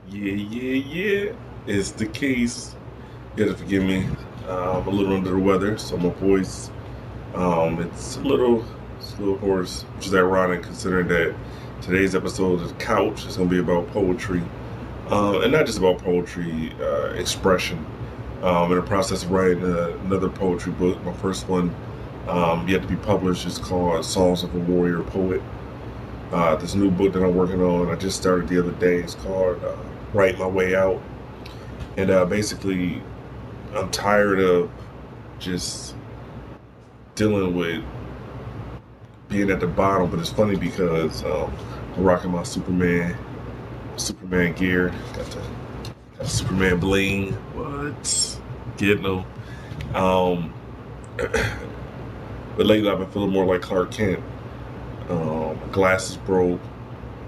Yeah. It's the case. You gotta forgive me. I'm a little under the weather, so my voice, it's a little hoarse, which is ironic considering that today's episode of Couch is gonna be about poetry, and not just about poetry, expression. In the process of writing another poetry book, my first one, yet to be published, is called "Songs of a Warrior Poet." This new book that I'm working on, I just started the other day. It's called "Write My Way Out." And basically, I'm tired of just dealing with being at the bottom. But it's funny because I'm rocking my Superman gear. Got the Superman bling. What? Getting them. Um, but lately I've been feeling more like Clark Kent. My glasses broke,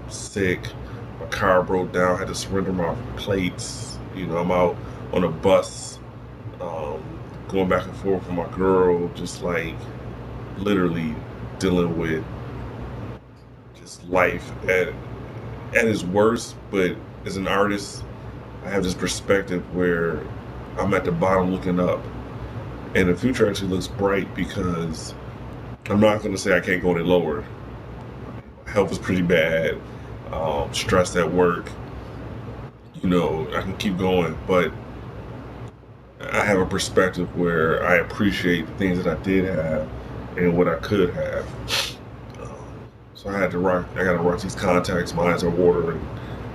sick. My car broke down. Had to surrender my plates. I'm out on a bus, um, going back and forth with my girl, just like literally dealing with just life at its worst. But as an artist, I have this perspective where I'm at the bottom looking up, and the future actually looks bright because I'm not going to say I can't go any lower. Health is pretty bad, stress at work. I can keep going, but I have a perspective where I appreciate the things that I did have and what I could have. So I had to rock. I got to rock these contacts. My eyes are watering.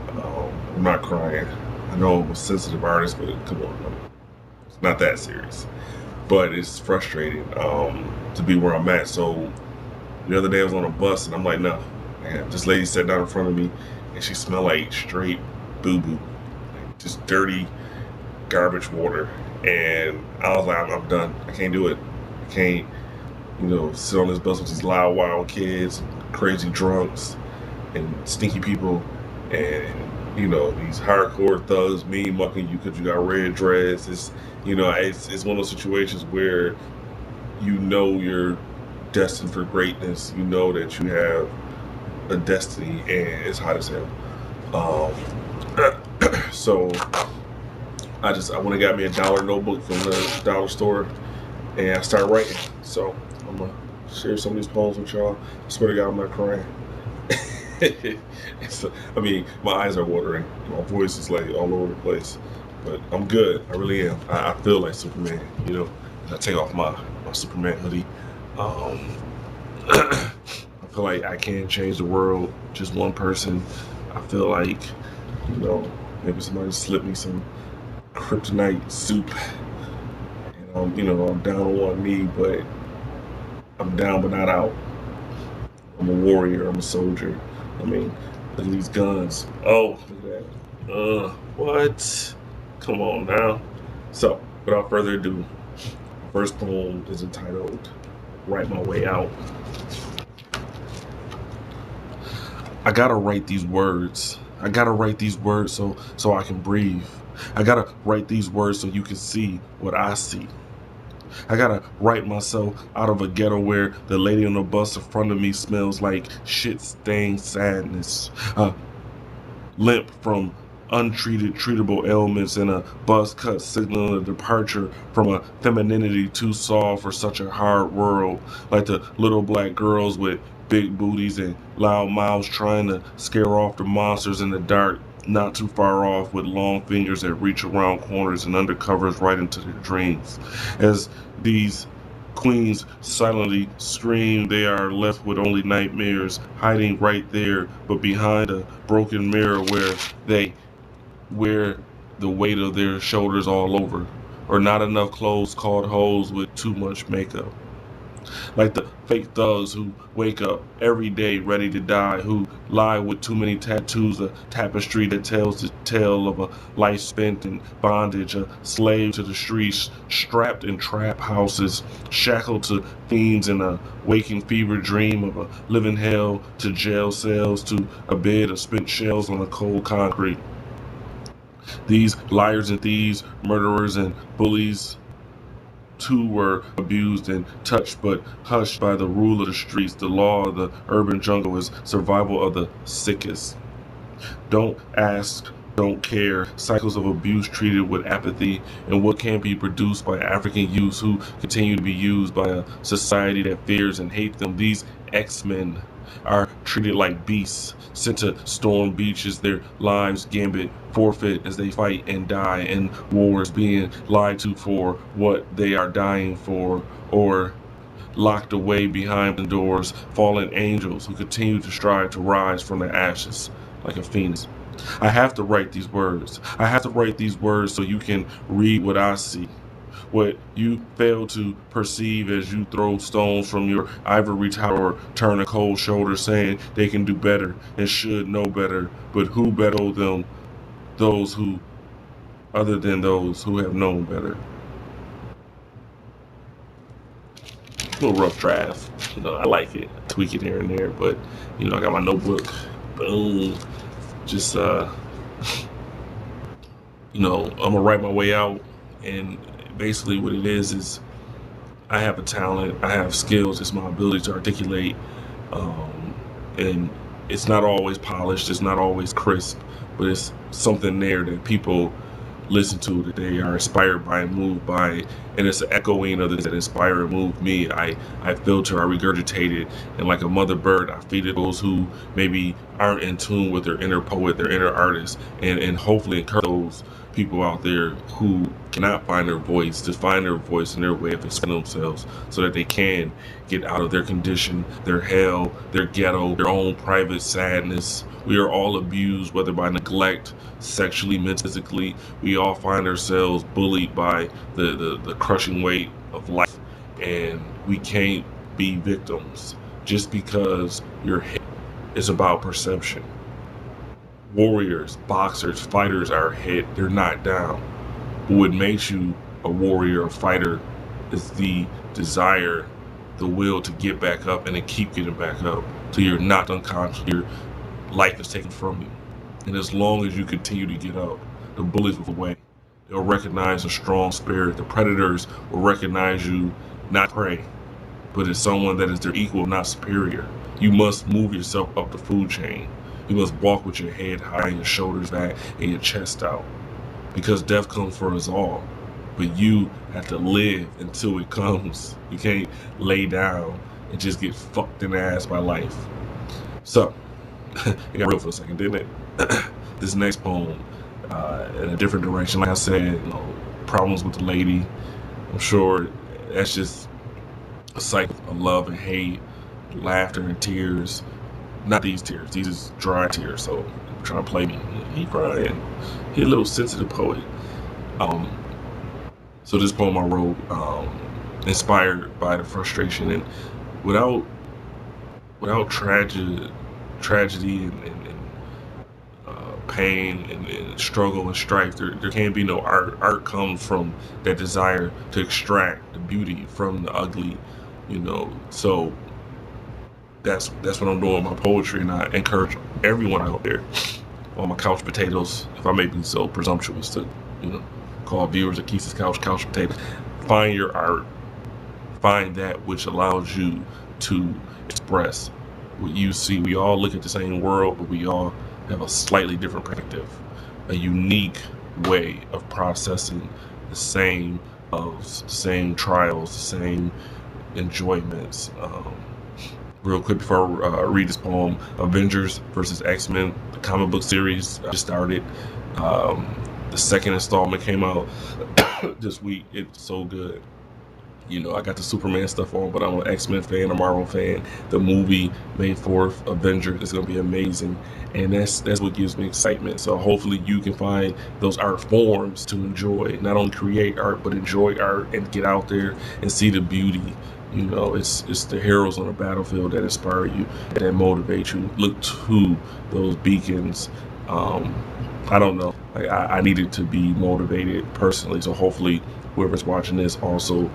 I'm not crying. I know I'm a sensitive artist, but come on, it's not that serious. But it's frustrating to be where I'm at. So the other day I was on a bus and I'm like, no, man, this lady sat down in front of me and she smelled like straight boo boo, like just dirty garbage water. And I was like, I'm done. I can't do it. I can't, sit on this bus with these loud, wild kids, crazy drunks, and stinky people, and these hardcore thugs, me mucking you because you got red dreads. It's one of those situations where you're destined for greatness. You know that you have a destiny, and it's hot as hell. So I went and got me a dollar notebook from the dollar store, and I started writing. So I'm gonna share some of these poems with y'all. I swear to God, I'm not crying. My eyes are watering. My voice is like all over the place, but I'm good. I really am. I feel like Superman. I take off my Superman hoodie. Um, I feel like I can change the world. Just one person. I feel like you know maybe somebody slipped me some kryptonite soup, and I'm down on one knee, but I'm down but not out. I'm a warrior. I'm a soldier. I mean, look at these guns. Oh, look at that. What? Come on now. So, without further ado, first poem is entitled "Write My Way Out." I gotta write these words. I gotta write these words so I can breathe. I gotta write these words so you can see what I see. I gotta write myself out of a ghetto where the lady on the bus in front of me smells like shit-stained sadness. Limp from untreated, treatable ailments, and a buzz cut signaling a departure from a femininity too soft for such a hard world, like the little black girls with big booties and loud mouths trying to scare off the monsters in the dark, not too far off, with long fingers that reach around corners and undercovers right into their dreams. As these queens silently scream, they are left with only nightmares hiding right there, but behind a broken mirror where they wear the weight of their shoulders all over, or not enough clothes called hoes with too much makeup. Like the fake thugs who wake up every day ready to die, who lie with too many tattoos, a tapestry that tells the tale of a life spent in bondage, a slave to the streets, strapped in trap houses, shackled to fiends in a waking fever dream of a living hell, to jail cells, to a bed of spent shells on the cold concrete. These liars and thieves, murderers and bullies, too, were abused and touched but hushed by the rule of the streets. The law of the urban jungle is survival of the sickest. Don't ask don't care, cycles of abuse treated with apathy, and what can be produced by African youths who continue to be used by a society that fears and hates them. These X-Men are treated like beasts, sent to storm beaches, their lives gambit, forfeit as they fight and die in wars, being lied to for what they are dying for, or locked away behind the doors, fallen angels who continue to strive to rise from the ashes like a phoenix. I have to write these words. I have to write these words so you can read what I see. What you fail to perceive as you throw stones from your ivory tower or turn a cold shoulder saying they can do better and should know better. But who better them those who other than those who have known better? A little rough draft. I like it. Tweak it here and there, but I got my notebook. Boom. Just I'm gonna write my way out, and basically what it is I have a talent, I have skills, it's my ability to articulate, and it's not always polished, it's not always crisp, but it's something there that people listen to, that they are inspired by and moved by, and it's an echoing of this that inspire and move me. I filter, I regurgitate it, and like a mother bird, I feed it those who maybe aren't in tune with their inner poet, their inner artist, and hopefully encourage those people out there who cannot find their voice to find their voice and their way of expressing themselves so that they can get out of their condition, their hell, their ghetto, their own private sadness. We are all abused, whether by neglect, sexually, mentally, physically. We all find ourselves bullied by the crushing weight of life, and we can't be victims just because you're hit. It's about perception. Warriors, boxers, fighters are hit, they're knocked down. But what makes you a warrior or fighter is the desire, the will to get back up and to keep getting back up till you're knocked unconscious, your life is taken from you. And as long as you continue to get up, the bullies will away. They'll recognize a strong spirit. The predators will recognize you not prey, but as someone that is their equal, not superior. You must move yourself up the food chain. You must walk with your head high and your shoulders back and your chest out. Because death comes for us all. But you have to live until it comes. You can't lay down and just get fucked in the ass by life. So, it got real for a second, didn't it? This next poem, in a different direction. Like I said, problems with the lady. I'm sure that's just a cycle of love and hate, laughter and tears. Not these tears. These is dry tears. So trying to play me. He crying. He a little sensitive poet. So this poem I wrote, inspired by the frustration, and without tragedy and pain and struggle and strife, there can't be no art. Art comes from that desire to extract the beauty from the ugly, So that's what I'm doing with my poetry, and I encourage everyone out there, all my couch potatoes, if I may be so presumptuous to, call viewers of Quis' couch potatoes. Find your art. Find that which allows you to express what you see. We all look at the same world, but we all have a slightly different perspective, a unique way of processing the same trials, the same enjoyments. Real quick before I read this poem, Avengers versus X-Men, the comic book series just started. The second installment came out this week. It's so good. I got the Superman stuff on, but I'm an X-Men fan, a Marvel fan. The movie May 4th, Avengers, is going to be amazing. And that's what gives me excitement. So hopefully you can find those art forms to enjoy. Not only create art, but enjoy art and get out there and see the beauty. It's the heroes on the battlefield that inspire you, that motivate you. Look to those beacons. I don't know. I needed to be motivated personally. So hopefully whoever's watching this also,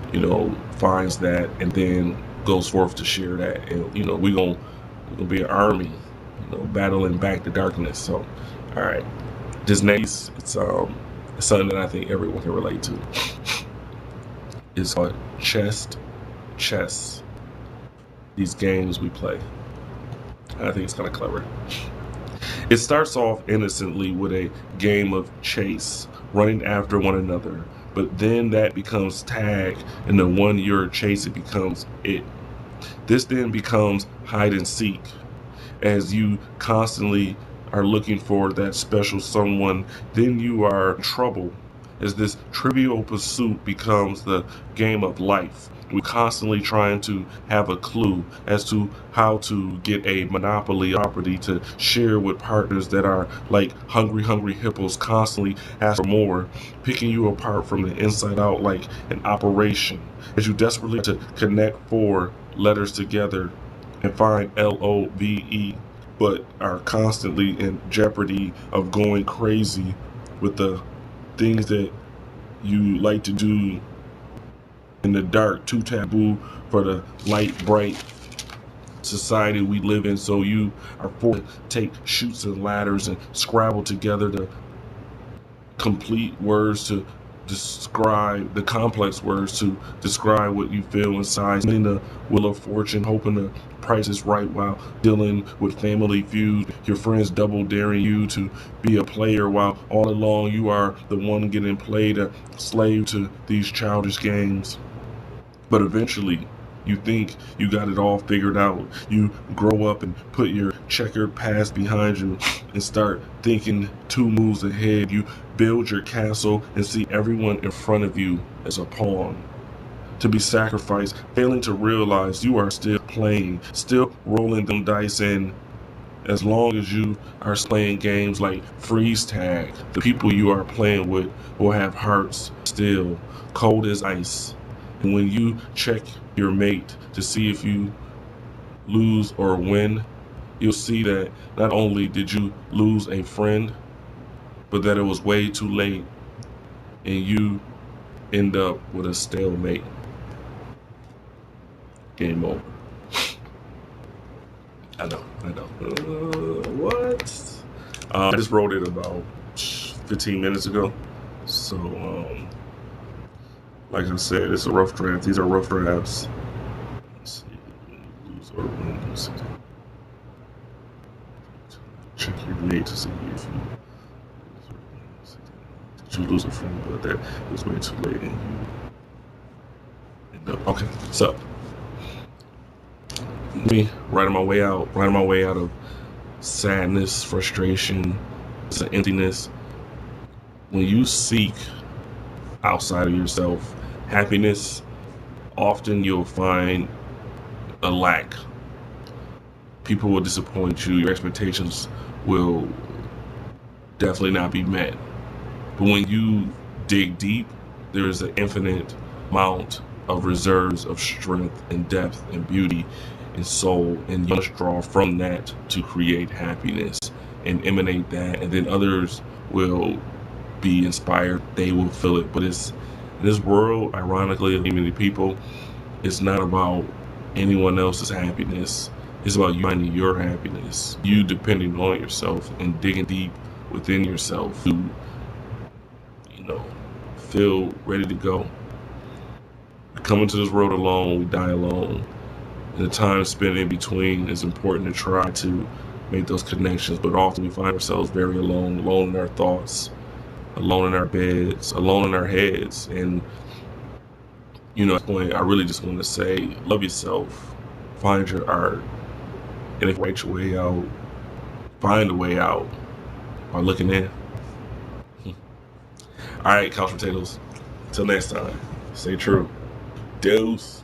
finds that and then goes forth to share that. And, we're gonna be an army, battling back the darkness. So, all right. This next, it's something that I think everyone can relate to. It's called chess. These games we play. I think it's kind of clever. It starts off innocently with a game of chase, running after one another, but then that becomes tag, and the one you're chasing becomes it. This then becomes hide and seek, as you constantly are looking for that special someone. Then you are in trouble, as this trivial pursuit becomes the game of life. We're constantly trying to have a clue as to how to get a monopoly property to share with partners that are like hungry hippos, constantly ask for more, picking you apart from the inside out like an operation. As you desperately to connect four letters together and find LOVE, but are constantly in jeopardy of going crazy with the things that you like to do in the dark, too taboo for the light, bright society we live in. So you are forced to take chutes and ladders and scrabble together the complete words to describe the complex words to describe what you feel inside. In the wheel of fortune, hoping the price is right while dealing with family feud. Your friends double daring you to be a player while all along you are the one getting played, a slave to these childish games. But eventually, you think you got it all figured out. You grow up and put your checkered past behind you and start thinking two moves ahead. You build your castle and see everyone in front of you as a pawn to be sacrificed, failing to realize you are still playing, still rolling them dice. And as long as you are playing games like freeze tag, the people you are playing with will have hearts still cold as ice. And when you check your mate to see if you lose or win, you'll see that not only did you lose a friend, but that it was way too late and you end up with a stalemate. Game over. I know. What? I just wrote it about 15 minutes ago. So, like I said, it's a rough draft. These are rough drafts. Let's see. Lose or win. Let's see. Check your mate to see if you did you lose a friend, but that was way too late and you end up. Okay, so me writing my way out of sadness, frustration, it's an emptiness. When you seek outside of yourself happiness, often you'll find a lack. People will disappoint you. Your expectations will definitely not be met. But when you dig deep, there's an infinite amount of reserves of strength and depth and beauty and soul, and you must draw from that to create happiness and emanate that, and then others will be inspired. They will feel it. But it's in this world, ironically, of many people, it's not about anyone else's happiness. It's about you finding your happiness, you depending on yourself and digging deep within yourself to, feel ready to go. We come into this world alone, we die alone. And the time spent in between is important to try to make those connections, but often we find ourselves very alone in our thoughts, alone in our beds, alone in our heads. And at this point, I really just want to say, love yourself, find your art, and if you write your way out, find a way out by looking in. All right, Qouch Potatoes. Until next time, stay true. Deuce.